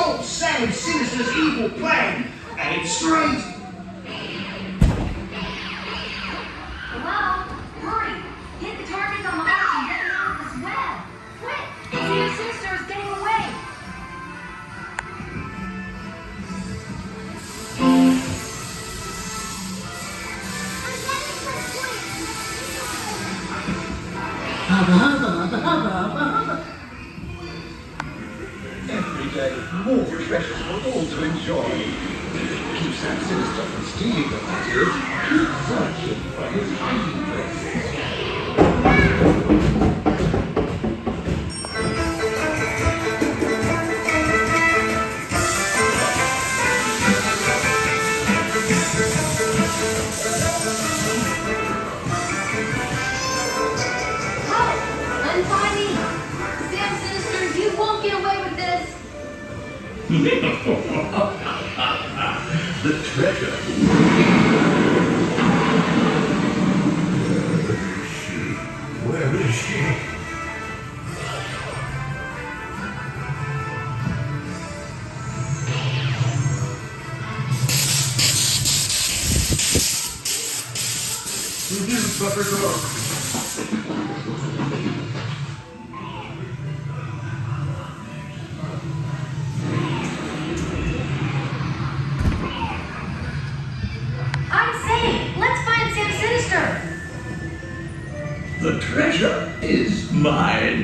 show Sam Sinister's evil plan, and it's straight. Hello? Hurry! Hit the targets on the arch and get me out of this web! Quick! Sam Sinister is getting away! Every day, more treasures for all to enjoy. Keep Sam Sinister from stealing the materials. Keep searching for his hiding places. Untie me! Sam Sinister, you won't get away with this! The treasure. Where is she? I'm saying, let's find Sam Sinister! The treasure is mine.